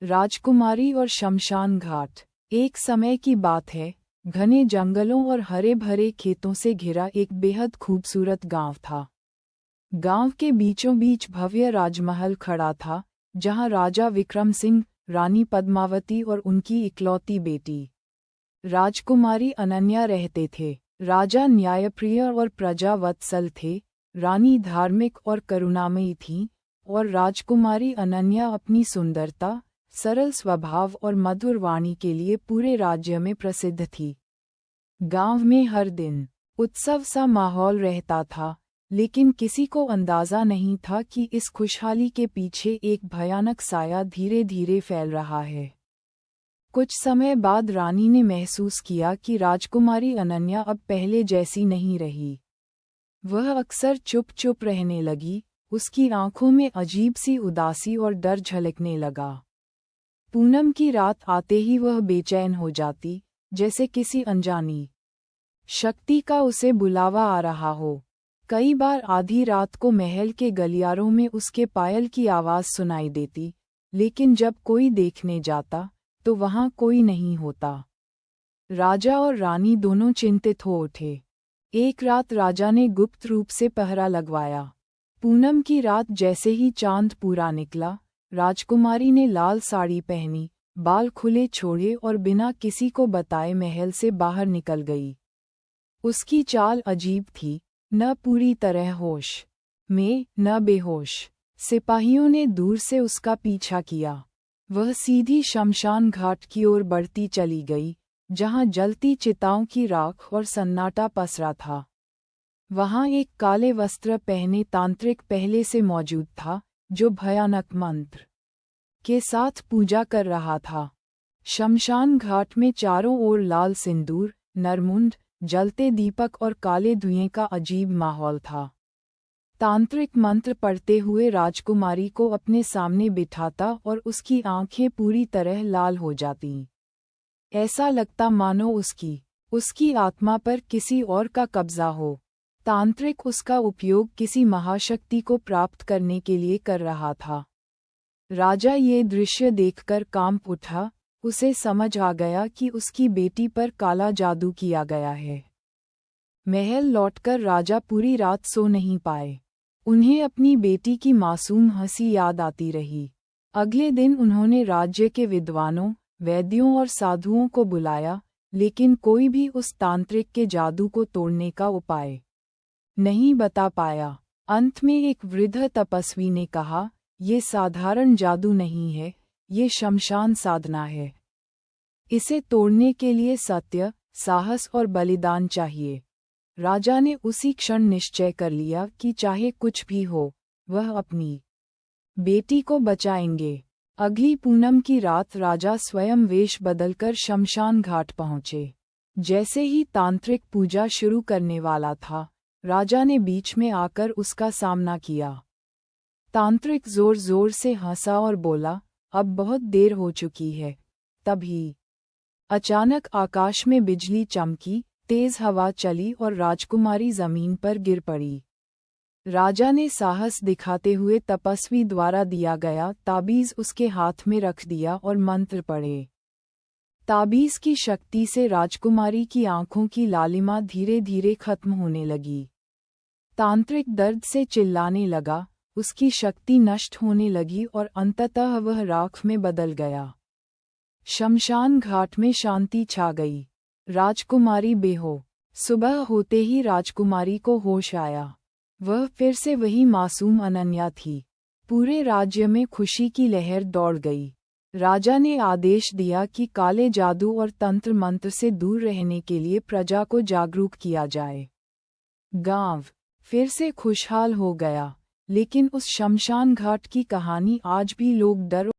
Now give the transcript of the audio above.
राजकुमारी और शमशान घाट। एक समय की बात है, घने जंगलों और हरे भरे खेतों से घिरा एक बेहद खूबसूरत गांव था। गांव के बीचों बीच भव्य राजमहल खड़ा था, जहां राजा विक्रम सिंह, रानी पद्मावती और उनकी इकलौती बेटी राजकुमारी अनन्या रहते थे। राजा न्यायप्रिय और प्रजावत्सल थे, रानी धार्मिक और करुणामयी थीं, और राजकुमारी अनन्या अपनी सुंदरता, सरल स्वभाव और मधुर वाणी के लिए पूरे राज्य में प्रसिद्ध थी। गांव में हर दिन उत्सव सा माहौल रहता था, लेकिन किसी को अंदाजा नहीं था कि इस खुशहाली के पीछे एक भयानक साया धीरे धीरे फैल रहा है। कुछ समय बाद रानी ने महसूस किया कि राजकुमारी अनन्या अब पहले जैसी नहीं रही। वह अक्सर चुप चुप रहने लगी, उसकी आंखों में अजीब सी उदासी और डर झलकने लगा। पूनम की रात आते ही वह बेचैन हो जाती, जैसे किसी अनजानी शक्ति का उसे बुलावा आ रहा हो। कई बार आधी रात को महल के गलियारों में उसके पायल की आवाज़ सुनाई देती, लेकिन जब कोई देखने जाता तो वहां कोई नहीं होता। राजा और रानी दोनों चिंतित हो उठे। एक रात राजा ने गुप्त रूप से पहरा लगवाया। पूनम की रात जैसे ही चांद पूरा निकला, राजकुमारी ने लाल साड़ी पहनी, बाल खुले छोड़े और बिना किसी को बताए महल से बाहर निकल गई। उसकी चाल अजीब थी, न पूरी तरह होश में न बेहोश। सिपाहियों ने दूर से उसका पीछा किया। वह सीधी शमशान घाट की ओर बढ़ती चली गई, जहां जलती चिताओं की राख और सन्नाटा पसरा था। वहां एक काले वस्त्र पहने तांत्रिक पहले से मौजूद था, जो भयानक मंत्र के साथ पूजा कर रहा था। शमशान घाट में चारों ओर लाल सिंदूर, नरमुंड, जलते दीपक और काले धुएं का अजीब माहौल था। तांत्रिक मंत्र पढ़ते हुए राजकुमारी को अपने सामने बिठाता और उसकी आंखें पूरी तरह लाल हो जातीं। ऐसा लगता मानो उसकी आत्मा पर किसी और का कब्जा हो। तांत्रिक उसका उपयोग किसी महाशक्ति को प्राप्त करने के लिए कर रहा था। राजा ये दृश्य देखकर कांप उठा, उसे समझ आ गया कि उसकी बेटी पर काला जादू किया गया है। महल लौटकर राजा पूरी रात सो नहीं पाए। उन्हें अपनी बेटी की मासूम हंसी याद आती रही। अगले दिन उन्होंने राज्य के विद्वानों, वैद्यों और साधुओं को बुलाया, लेकिन कोई भी उस तांत्रिक के जादू को तोड़ने का उपाय नहीं बता पाया। अंत में एक वृद्ध तपस्वी ने कहा, ये साधारण जादू नहीं है, ये शमशान साधना है। इसे तोड़ने के लिए सत्य, साहस और बलिदान चाहिए। राजा ने उसी क्षण निश्चय कर लिया कि चाहे कुछ भी हो, वह अपनी बेटी को बचाएंगे। अगली पूनम की रात राजा स्वयं वेश बदलकर शमशान घाट पहुंचे। जैसे ही तांत्रिक पूजा शुरू करने वाला था, राजा ने बीच में आकर उसका सामना किया। तांत्रिक जोर जोर से हंसा और बोला, अब बहुत देर हो चुकी है। तभी अचानक आकाश में बिजली चमकी, तेज हवा चली और राजकुमारी जमीन पर गिर पड़ी। राजा ने साहस दिखाते हुए तपस्वी द्वारा दिया गया ताबीज उसके हाथ में रख दिया और मंत्र पढ़े। ताबीज की शक्ति से राजकुमारी की आंखों की लालिमा धीरे धीरे खत्म होने लगी। तांत्रिक दर्द से चिल्लाने लगा, उसकी शक्ति नष्ट होने लगी और अंततः वह राख में बदल गया। शमशान घाट में शांति छा गई। राजकुमारी बेहोश। सुबह होते ही राजकुमारी को होश आया। वह फिर से वही मासूम अनन्या थी। पूरे राज्य में खुशी की लहर दौड़ गई। राजा ने आदेश दिया कि काले जादू और तंत्र मंत्र से दूर रहने के लिए प्रजा को जागरूक किया जाए। गांव फिर से खुशहाल हो गया, लेकिन उस शमशान घाट की कहानी आज भी लोग डर